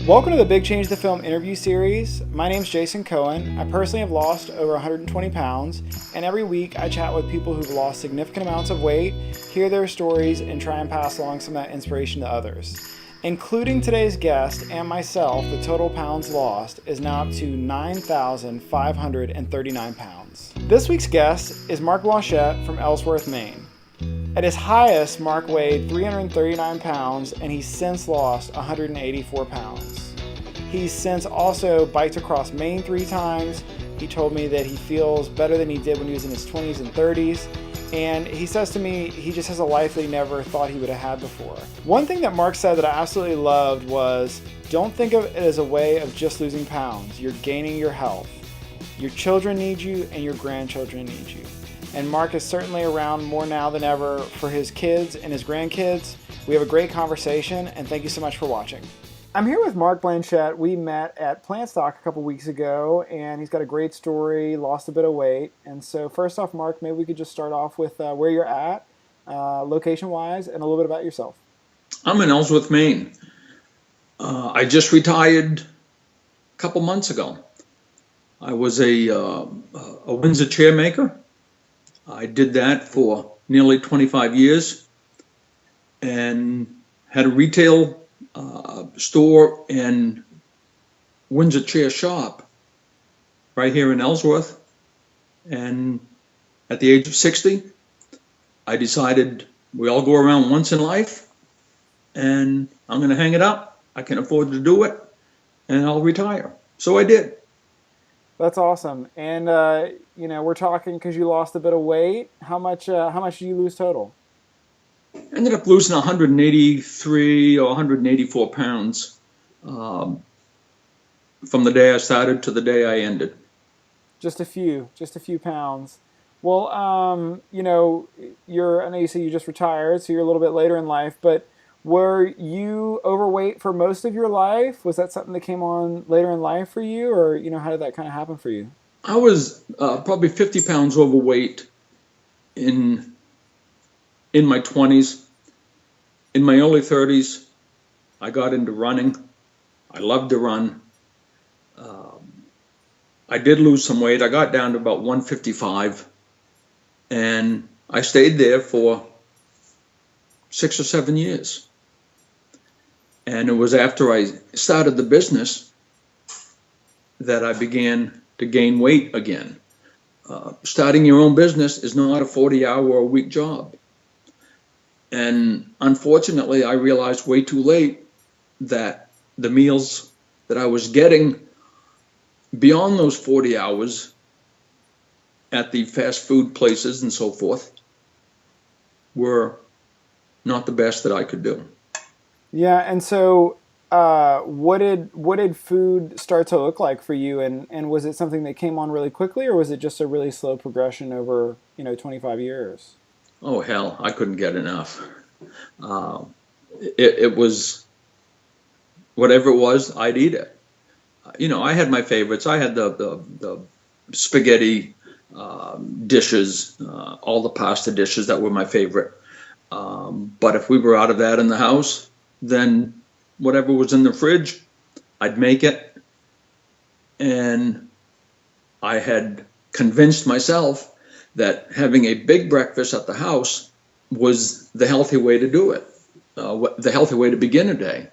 Welcome to the Big Change the Film interview series. My name's Jason Cohen. I personally have lost over 120 pounds, and every week I chat with people who've lost significant amounts of weight, hear their stories, and try and pass along some of that inspiration to others. Including today's guest and myself, the total pounds lost is now up to 9,539 pounds. This week's guest is Marc Blancette from Ellsworth, Maine. At his highest, Marc weighed 339 pounds, and he's since lost 184 pounds. He's since also biked across Maine 3 times. He told me that he feels better than he did when he was in his 20s and 30s. And he says to me he just has a life that he never thought he would have had before. One thing that Marc said that I absolutely loved was, don't think of it as a way of just losing pounds. You're gaining your health. Your children need you and your grandchildren need you. And Marc is certainly around more now than ever for his kids and his grandkids. We have a great conversation, and thank you so much for watching. I'm here with Marc Blancette. We met at Plant Stock a couple weeks ago, and he's got a great story, lost a bit of weight. And so first off, Marc, maybe we could just start off with where you're at, location-wise, and a little bit about yourself. I'm in Ellsworth, Maine. I just retired a couple months ago. I was a Windsor chair maker. I did that for nearly 25 years and had a retail store and Windsor chair shop right here in Ellsworth. And at the age of 60, I decided we all go around once in life and I'm going to hang it up. I can afford to do it and I'll retire. So I did. That's awesome. And, we're talking because you lost a bit of weight. How much did you lose total? Ended up losing 183 or 184 pounds from the day I started to the day I ended. Just a few pounds. Well, I know you said you just retired, so you're a little bit later in life, but were you overweight for most of your life? Was that something that came on later in life for you, or, how did that kind of happen for you? I was probably 50 pounds overweight in my 20s. In my early 30s, I got into running. I loved to run. I did lose some weight. I got down to about 155, and I stayed there for 6 or 7 years. And it was after I started the business that I began to gain weight again. Starting your own business is not a 40-hour-a-week job. And unfortunately, I realized way too late that the meals that I was getting beyond those 40 hours at the fast food places and so forth were not the best that I could do. Yeah, and so what did food start to look like for you, and was it something that came on really quickly, or was it just a really slow progression over 25 years? Oh hell, I couldn't get enough. It was whatever it was, I'd eat it. I had my favorites. I had the spaghetti dishes, all the pasta dishes that were my favorite. But if we were out of that in the house, then whatever was in the fridge, I'd make it. And I had convinced myself that having a big breakfast at the house was the healthy way to do it, the healthy way to begin a day.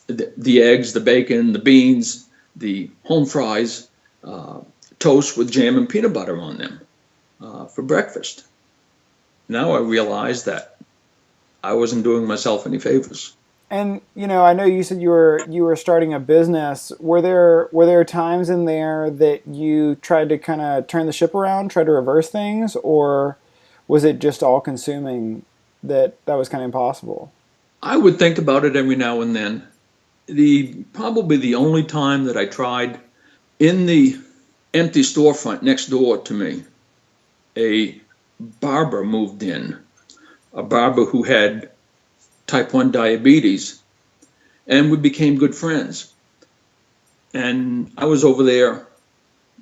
The eggs, the bacon, the beans, the home fries, toast with jam and peanut butter on them for breakfast. Now I realize that I wasn't doing myself any favors. And I know you said you were starting a business. Were there times in there that you tried to kind of turn the ship around, try to reverse things, or was it just all consuming that was kind of impossible? I would think about it every now and then. Probably the only time that I tried, in the empty storefront next door to me, a barber moved in, a barber who had type 1 diabetes, and we became good friends. And I was over there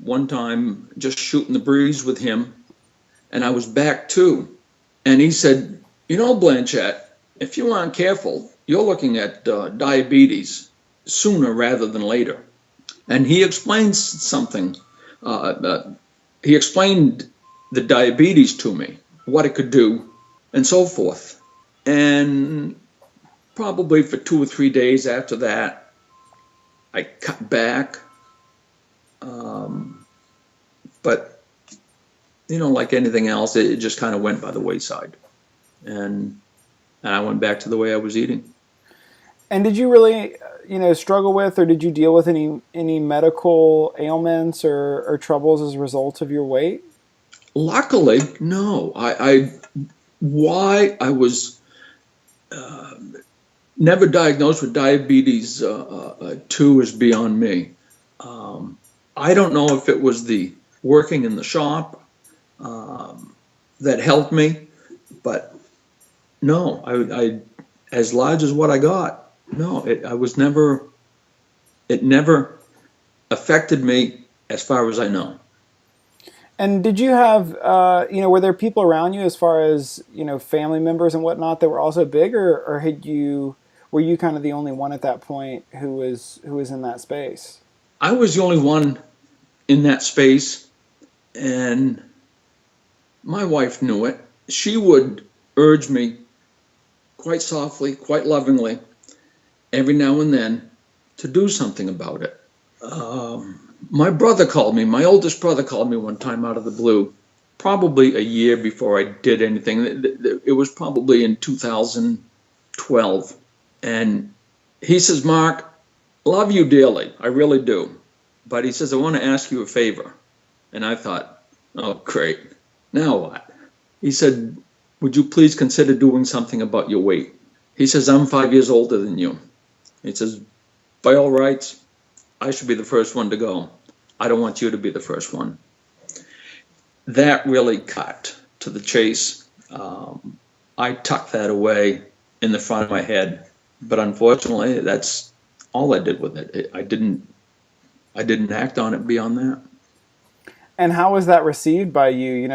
one time just shooting the breeze with him, and I was back too. And he said, Blanchette, if you aren't careful, you're looking at diabetes. sooner rather than later. And he explains something. He explained the diabetes to me, what it could do, and so forth. And probably for 2 or 3 days after that, I cut back. But, like anything else, it just kind of went by the wayside. And I went back to the way I was eating. And did you really, struggle with, or did you deal with any medical ailments or troubles as a result of your weight? Luckily, no. Why I was never diagnosed with diabetes 2 is beyond me. I don't know if it was the working in the shop that helped me, but no, I as large as what I got, no, it never affected me as far as I know. And did you have, were there people around you as far as, family members and whatnot that were also big, or were you kind of the only one at that point who was in that space? I was the only one in that space, and my wife knew it. She would urge me quite softly, quite lovingly, every now and then to do something about it. My oldest brother called me one time out of the blue, probably a year before I did anything. It was probably in 2012. And he says, "Mark, love you dearly. I really do. But," he says, "I want to ask you a favor." And I thought, oh, great. Now what? He said, "Would you please consider doing something about your weight?" He says, "I'm 5 years older than you." He says, "By all rights, I should be the first one to go. I don't want you to be the first one." That really cut to the chase. I tucked that away in the front of my head, but unfortunately, that's all I did with it. I didn't act on it beyond that. And how was that received by you?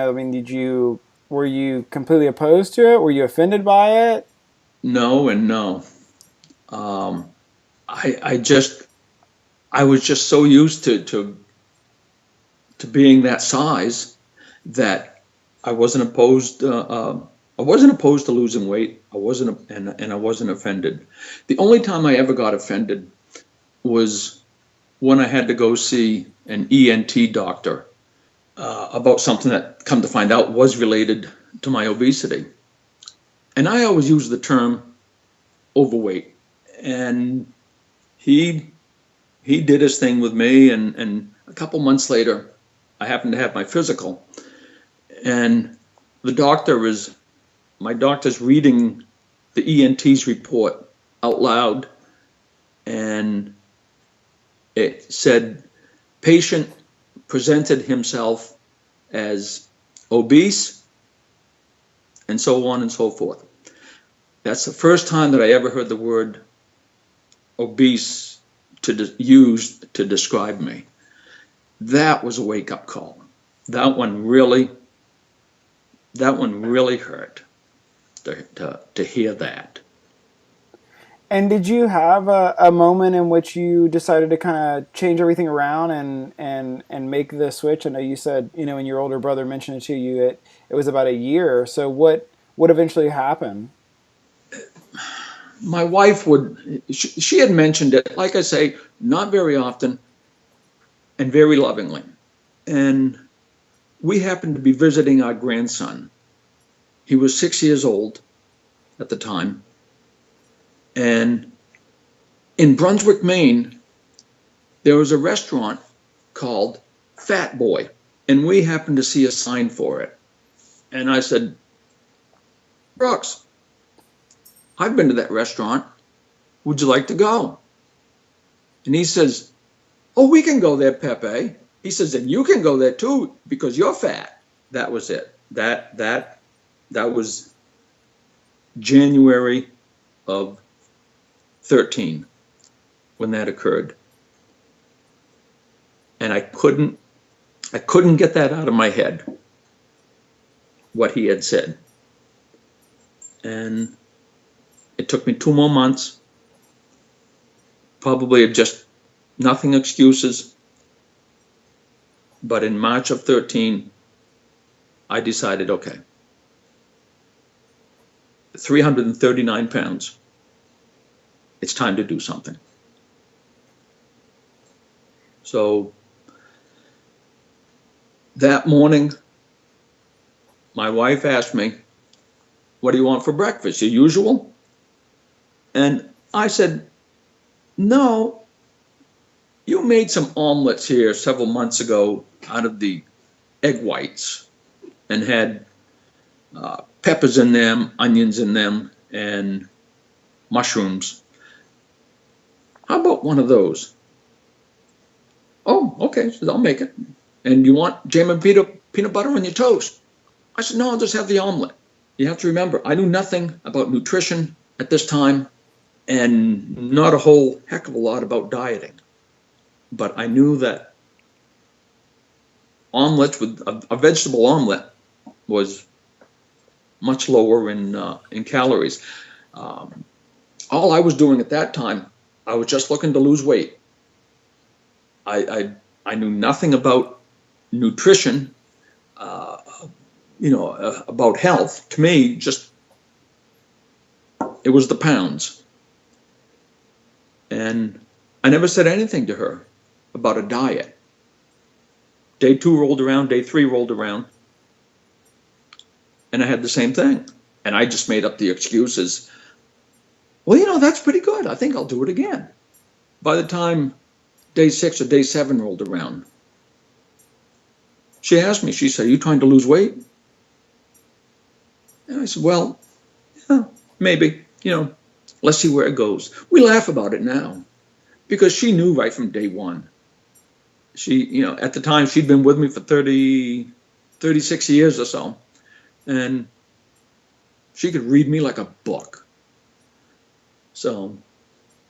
Were you completely opposed to it? Were you offended by it? No and no. I was just so used to being that size that I wasn't opposed. I wasn't opposed to losing weight. I wasn't offended. The only time I ever got offended was when I had to go see an ENT doctor about something that, come to find out, was related to my obesity. And I always use the term overweight. And he did his thing with me, and a couple months later, I happened to have my physical, and my doctor's reading the ENT's report out loud, and it said, "Patient presented himself as obese," and so on and so forth. That's the first time that I ever heard the word obese used to describe me. That was a wake-up call. That one really hurt to hear that. And did you have a moment in which you decided to kind of change everything around and make the switch? I know you said, when your older brother mentioned it to you, it was about a year. So what eventually happened? My wife she had mentioned it, like I say, not very often and very lovingly. And we happened to be visiting our grandson. He was 6 years old at the time. And in Brunswick, Maine, there was a restaurant called Fat Boy. And we happened to see a sign for it. And I said, "Brooks, I've been to that restaurant. Would you like to go?" And he says, "Oh, we can go there, Pepe." He says, "And you can go there too because you're fat." That was it. That was January of 13 when that occurred. And I couldn't get that out of my head, what he had said. And it took me 2 more months. probably just nothing excuses. But in March of 13, I decided, okay, 339 pounds. It's time to do something. So that morning, my wife asked me, what do you want for breakfast? Your usual? And I said, no, you made some omelets here several months ago out of the egg whites and had peppers in them, onions in them, and mushrooms. How about one of those? Oh, okay, so I'll make it. And you want jam and peanut butter on your toast? I said, no, I'll just have the omelet. You have to remember, I knew nothing about nutrition at this time and not a whole heck of a lot about dieting. But I knew that omelets with a vegetable omelet was much lower in calories. All I was doing at that time, I was just looking to lose weight. I knew nothing about nutrition, about health. To me, just it was the pounds. And I never said anything to her about a diet. Day 2 rolled around, day 3 rolled around, and I had the same thing. And I just made up the excuses. Well, that's pretty good. I think I'll do it again. By the time day 6 or day 7 rolled around, she asked me, she said, are you trying to lose weight? And I said, well, yeah, maybe, let's see where it goes. We laugh about it now because she knew right from day 1. She, at the time she'd been with me for 36 years or so. And she could read me like a book. So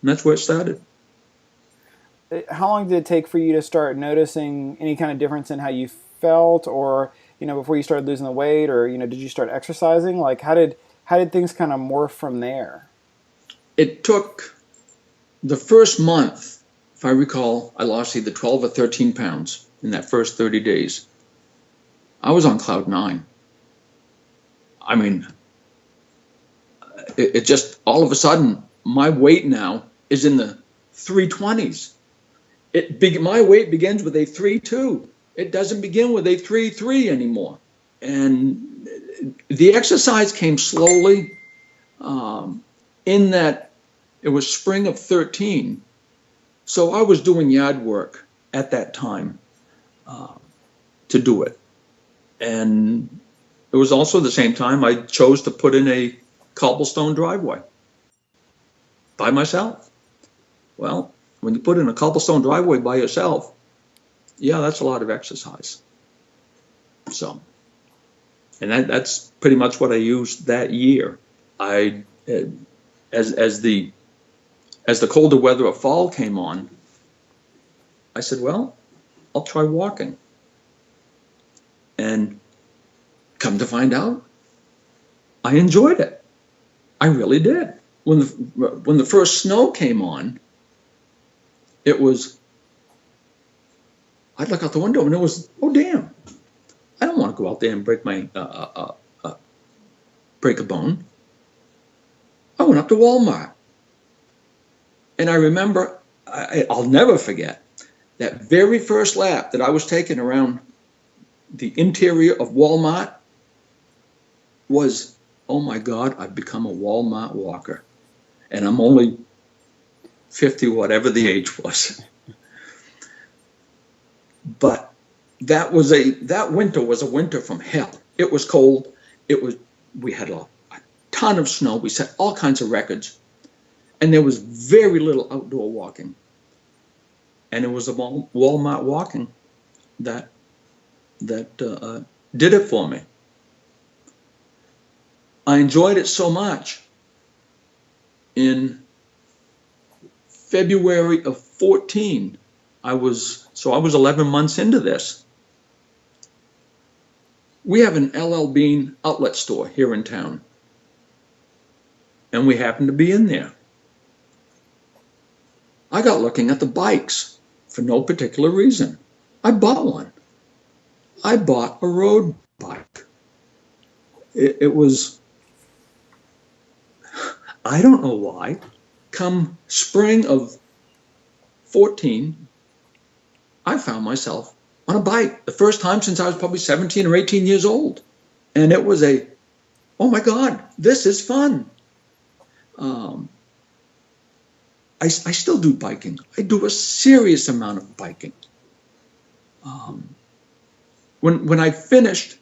that's where it started. How long did it take for you to start noticing any kind of difference in how you felt, or before you started losing the weight, or did you start exercising? Like how did things kind of morph from there? It took the first month, if I recall, I lost either 12 or 13 pounds in that first 30 days. I was on cloud 9. I mean, it just all of a sudden my weight now is in the 320s. My weight begins with a 3.2. It doesn't begin with a 3.3 anymore. And the exercise came slowly, in that it was spring of 13. So I was doing yard work at that time to do it. And it was also the same time I chose to put in a cobblestone driveway by myself. Well, when you put in a cobblestone driveway by yourself, yeah, that's a lot of exercise. So, and that's pretty much what I used that year. As the colder weather of fall came on, I said, well, I'll try walking. And come to find out, I enjoyed it. I really did. When the first snow came on, it was, I'd look out the window and it was, oh damn, I don't want to go out there and break a bone. I went up to Walmart, and I remember, I'll never forget that very first lap that I was taking around the interior of Walmart was, oh my God, I've become a Walmart walker. And I'm only 50, whatever the age was. But that winter was a winter from hell. It was cold. We had a ton of snow. We set all kinds of records. And there was very little outdoor walking. And it was a Walmart walking that did it for me. I enjoyed it so much. In February of 14, I was 11 months into this. We have an LL Bean outlet store here in town. And we happened to be in there. I got looking at the bikes for no particular reason. I bought one. I bought a road bike. It was, I don't know why, come spring of 14, I found myself on a bike. The first time since I was probably 17 or 18 years old. And it was oh my God, this is fun. I still do biking. I do a serious amount of biking. When I finished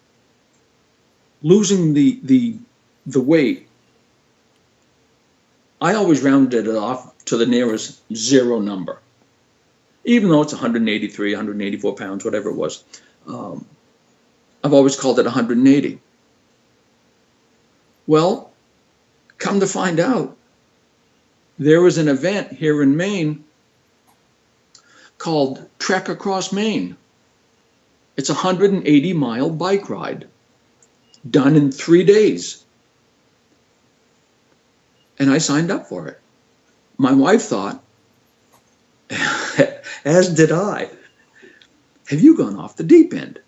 losing the weight, I always rounded it off to the nearest zero number, even though it's 183, 184 pounds, whatever it was. I've always called it 180. Well, come to find out, there was an event here in Maine called Trek Across Maine. It's a 180-mile bike ride done in 3 days. And I signed up for it. My wife thought, as did I, have you gone off the deep end?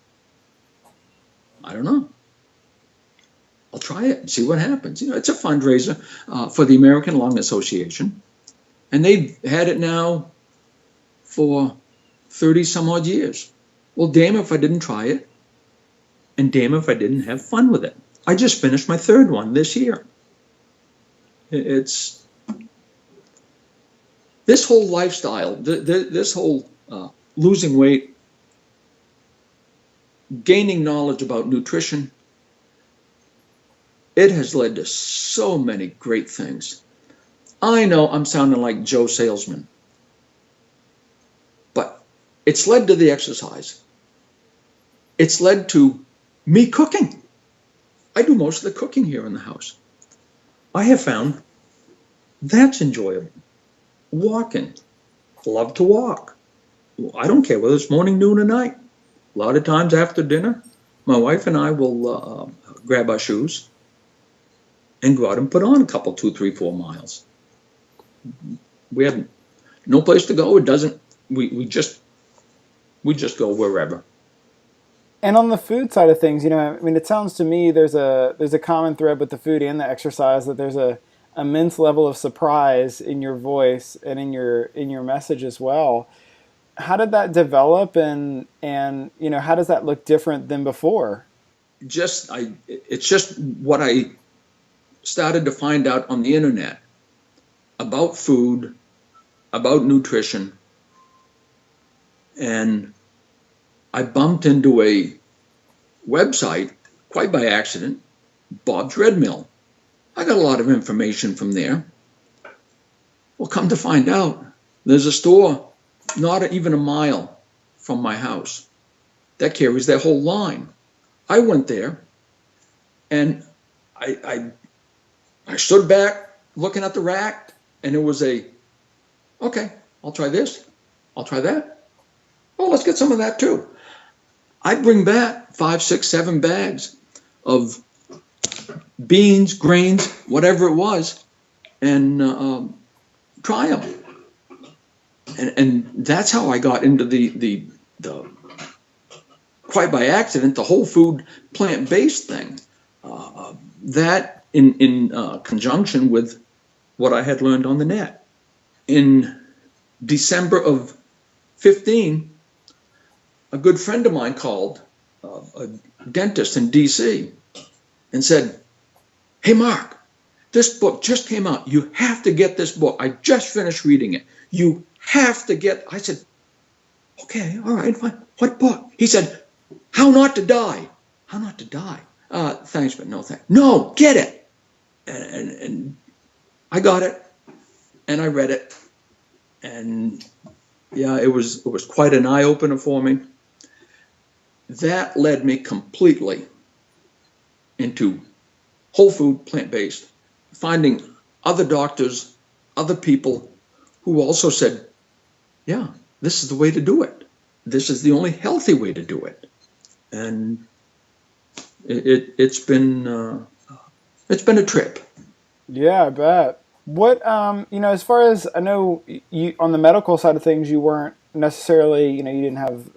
I don't know. I'll try it and see what happens. You know, it's a fundraiser for the American Lung Association. And they've had it now for 30 some odd years. Well, damn if I didn't try it. And damn if I didn't have fun with it. I just finished my third one this year. It's this whole lifestyle, this whole losing weight, gaining knowledge about nutrition, it has led to so many great things. I know I'm sounding like Joe Salesman, but it's led to the exercise. It's led to me cooking. I do most of the cooking here in the house. I have found that's enjoyable. Walking. Love to walk. I don't care whether it's morning, noon, or night. A lot of times after dinner, my wife and I will grab our shoes and go out and put on a couple, 2, 3, 4 miles. We have no place to go. It doesn't. We just go wherever. And on the food side of things, you know, I mean, it sounds to me there's a common thread with the food and the exercise, that there's a immense level of surprise in your voice and in your message as well. How did that develop, and you know, how does that look different than before? It's just what I started to find out on the internet about food, about nutrition, and I bumped into a website quite by accident, Bob's Red Mill. I got a lot of information from there. Well, come to find out, there's a store not even a mile from my house that carries their whole line. I went there, and I stood back looking at the rack, and it was okay, I'll try this, I'll try that. Oh, let's get some of that too. I bring back 5, 6, 7 bags of beans, grains, whatever it was, and try them. And that's how I got into the quite by accident, the whole food plant-based thing. That in conjunction with what I had learned on the net. In December of 15, a good friend of mine called, a dentist in DC, and said, "Hey, Mark, this book just came out. You have to get this book. I just finished reading it. You have to get." I said, "Okay, all right, fine. What book?" He said, "How Not to Die." How Not to Die? Thanks, but no thanks. No, get it. And I got it, and I read it, and yeah, it was quite an eye-opener for me. That led me completely into whole food, plant-based, finding other doctors, other people who also said, yeah, this is the way to do it. This is the only healthy way to do it. And it's been a trip. Yeah, I bet. What as far as I know, you on the medical side of things, you weren't necessarily, you didn't have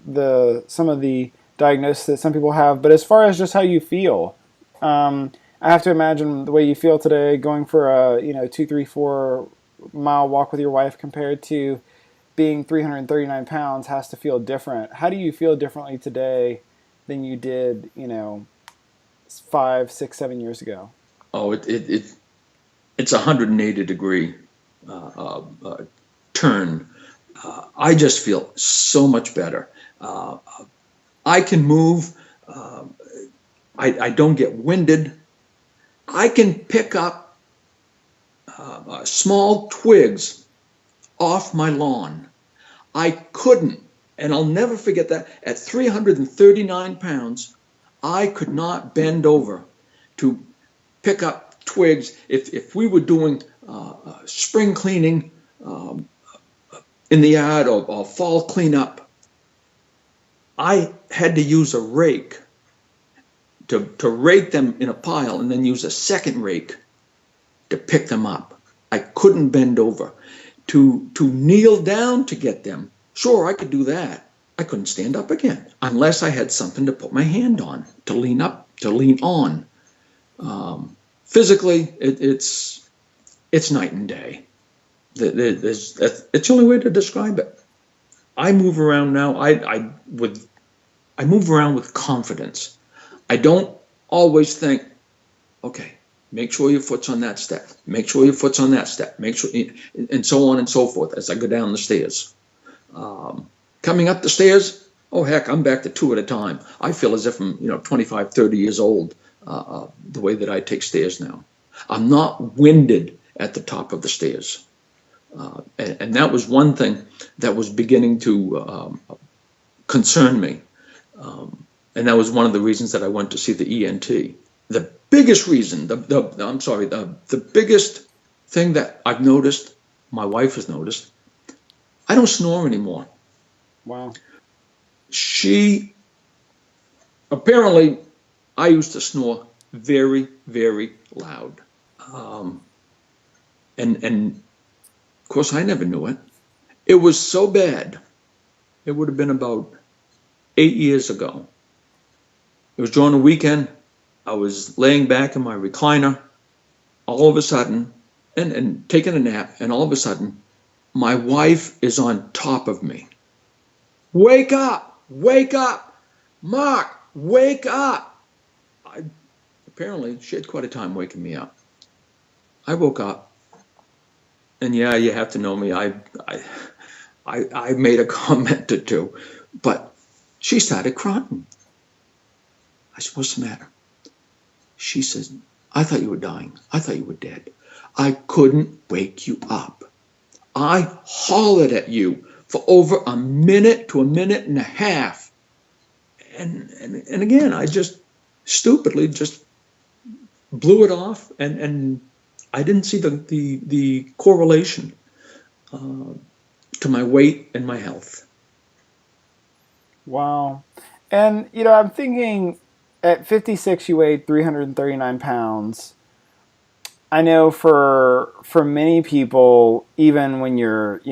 the some of the diagnosis that some people have. But as far as just how you feel, I have to imagine the way you feel today, going for a 2, 3, 4 mile walk with your wife compared to being 339 pounds has to feel different. How do you feel differently today than you did, 5, 6, 7 years ago? Oh, it's 180-degree turn. I just feel so much better. I can move. I don't get winded. I can pick up small twigs off my lawn. I couldn't, and I'll never forget that, at 339 pounds, I could not bend over to pick up twigs. If we were doing spring cleaning in the yard or fall cleanup, I had to use a rake to rake them in a pile and then use a second rake to pick them up. I couldn't bend over. To kneel down to get them, sure, I could do that. I couldn't stand up again unless I had something to put my hand on, to lean up, to lean on. Physically, it's night and day. It's the only way to describe it. I move around now. I move around with confidence. I don't always think, okay, make sure your foot's on that step. Make sure your foot's on that step. Make sure, and so on and so forth as I go down the stairs. Coming up the stairs, oh heck, I'm back to 2 at a time. I feel as if I'm 25, 30 years old. The way that I take stairs now, I'm not winded at the top of the stairs, and that was one thing that was beginning to concern me, and that was one of the reasons that I went to see the ENT. The biggest reason, the biggest thing that I've noticed, my wife has noticed, I don't snore anymore. Wow. Apparently, I used to snore very, very loud. And of course, I never knew it. It was so bad. It would have been about 8 years ago. It was during the weekend. I was laying back in my recliner, all of a sudden, and taking a nap, and all of a sudden, my wife is on top of me. Wake up! Wake up! Mark, wake up! Apparently, she had quite a time waking me up. I woke up, and yeah, you have to know me. I made a comment or two, but she started crying. I said, "What's the matter?" She says, "I thought you were dying. I thought you were dead. I couldn't wake you up. I hollered at you for over a minute to a minute and a half. And again, I just stupidly just blew it off, and I didn't see the correlation to my weight and my health." Wow. And, I'm thinking at 56, you weighed 339 pounds. I know for many people, even when you're,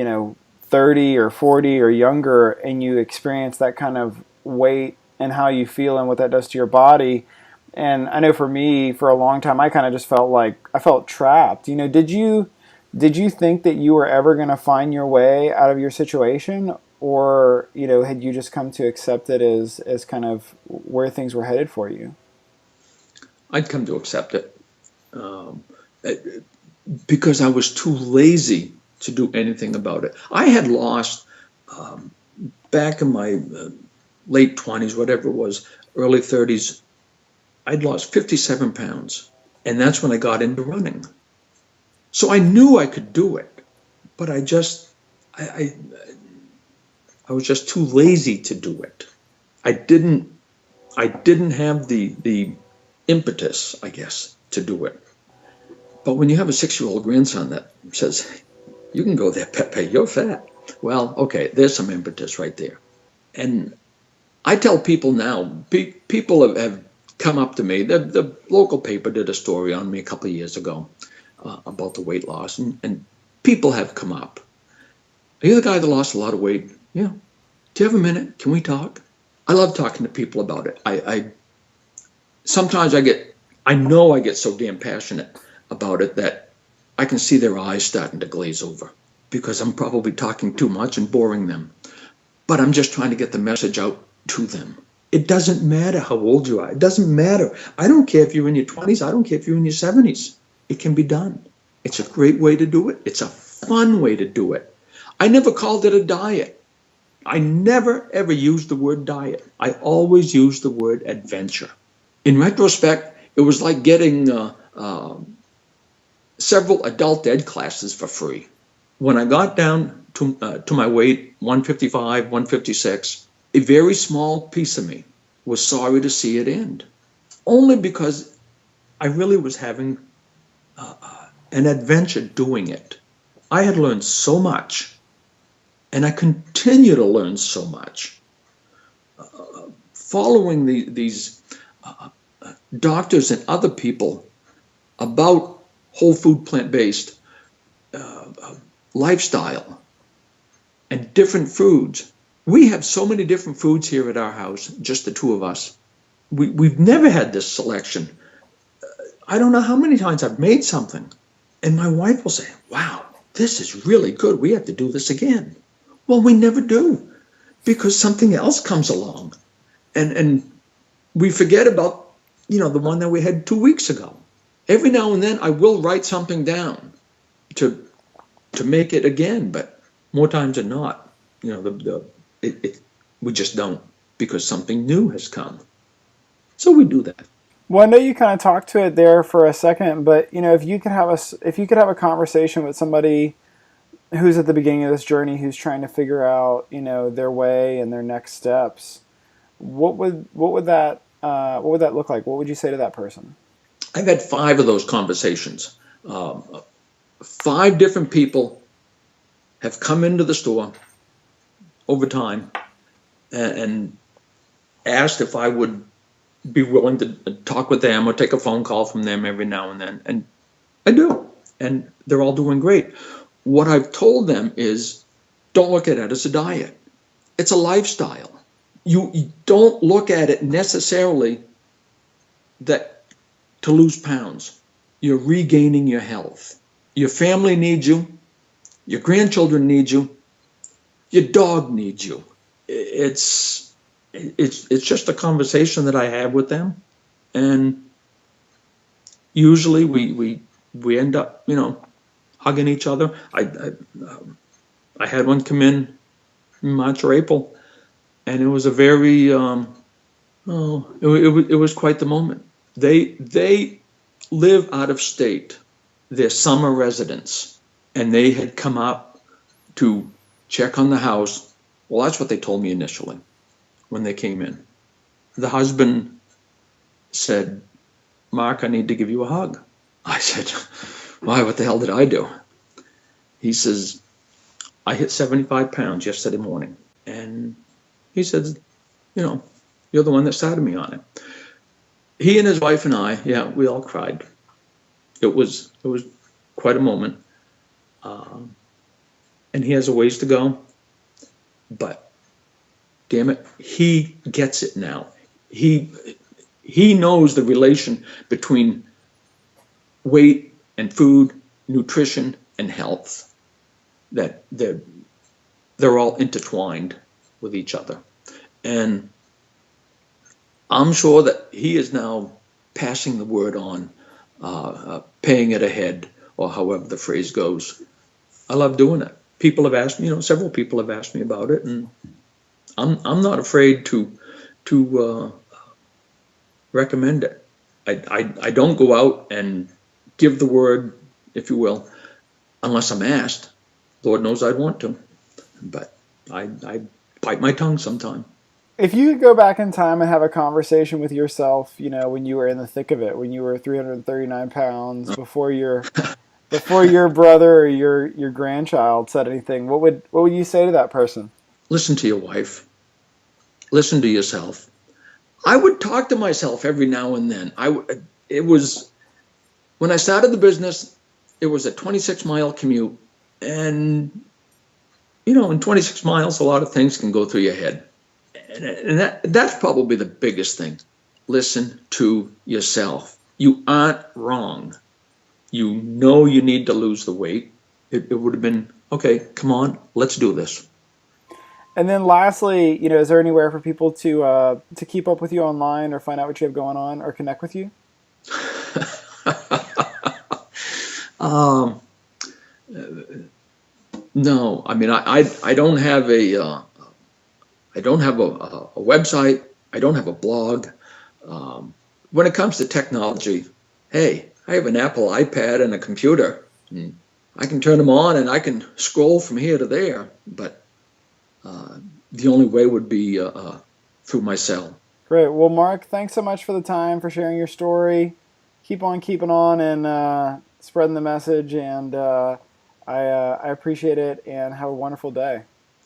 30 or 40 or younger, and you experience that kind of weight and how you feel and what that does to your body. And I know for me, for a long time, I kind of just felt like I felt trapped. Did you think that you were ever going to find your way out of your situation, or had you just come to accept it as kind of where things were headed for you? I'd come to accept it because I was too lazy to do anything about it. I had lost back in my late 20s, whatever it was, early 30s. I'd lost 57 pounds, and that's when I got into running. So I knew I could do it, but I was just too lazy to do it. I didn't have the impetus, I guess, to do it. But when you have a 6-year-old grandson that says, "You can go there, Pepe, you're fat." Well, okay, there's some impetus right there. And I tell people now, people have come up to me. The local paper did a story on me a couple of years ago. about the weight loss, and people have come up. Are you the guy that lost a lot of weight? Yeah. Do you have a minute? Can we talk? I love talking to people about it. I sometimes I know I get so damn passionate about it that I can see their eyes starting to glaze over because I'm probably talking too much and boring them. But I'm just trying to get the message out to them. It doesn't matter how old you are. It doesn't matter. I don't care if you're in your 20s. I don't care if you're in your 70s. It can be done. It's a great way to do it. It's a fun way to do it. I never called it a diet. I never, ever used the word diet. I always used the word adventure. In retrospect, it was like getting several adult ed classes for free. When I got down to my weight, 155, 156, a very small piece of me was sorry to see it end. Only because I really was having an adventure doing it. I had learned so much, and I continue to learn so much. Following these doctors and other people about whole food, plant-based lifestyle and different foods. We have so many different foods here at our house, just the two of us. We've never had this selection. I don't know how many times I've made something, and my wife will say, wow, this is really good. We have to do this again. Well, we never do, because something else comes along. And we forget about, the one that we had 2 weeks ago. Every now and then I will write something down to make it again, but more times than not, we just don't, because something new has come. So we do that. Well, I know you kind of talked to it there for a second, but if you could have a conversation with somebody who's at the beginning of this journey, who's trying to figure out their way and their next steps, what would that look like? What would you say to that person? I've had 5 of those conversations. 5 different people have come into the store over time and asked if I would be willing to talk with them or take a phone call from them every now and then. And I do. And they're all doing great. What I've told them is, don't look at it as a diet. It's a lifestyle. You don't look at it necessarily that to lose pounds. You're regaining your health. Your family needs you. Your grandchildren need you. Your dog needs you. It's just a conversation that I have with them, and usually we end up hugging each other. I had one come in March or April, and it was a very it was quite the moment. They live out of state. They're summer residents, and they had come up to check on the house. Well, that's what they told me initially when they came in. The husband said, Mark, I need to give you a hug. I said, why, what the hell did I do? He says, I hit 75 pounds yesterday morning. And he said, you're the one that started me on it. He and his wife and I, we all cried. It was quite a moment. And he has a ways to go. But damn it, he gets it now. He knows the relation between weight and food, nutrition and health, that they're all intertwined with each other. And I'm sure that he is now passing the word on, paying it ahead, or however the phrase goes. I love doing it. People have asked me, several people have asked me about it, and I'm not afraid to recommend it. I don't go out and give the word, if you will, unless I'm asked. Lord knows I'd want to, but I bite my tongue sometime. If you could go back in time and have a conversation with yourself, when you were in the thick of it, when you were 339 pounds, before your brother or your grandchild said anything, what would you say to that person? Listen to your wife. Listen to yourself. I would talk to myself every now and then. It was when I started the business, it was a 26-mile commute. And, you know, in 26 miles, a lot of things can go through your head. And that's probably the biggest thing. Listen to yourself. You aren't wrong. You know you need to lose the weight. It would have been, okay, come on, let's do this. And then lastly, you know, is there anywhere for people to keep up with you online or find out what you have going on or connect with you? No, I mean, I don't have a website. I don't have a blog. When it comes to technology, hey, I have an Apple iPad and a computer. I can turn them on and I can scroll from here to there. But the only way would be through my cell. Great. Well, Marc, thanks so much for the time, for sharing your story. Keep on keeping on and spreading the message. And I appreciate it and have a wonderful day.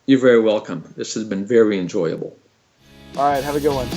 You're very welcome. This has been very enjoyable. All right. Have a good one.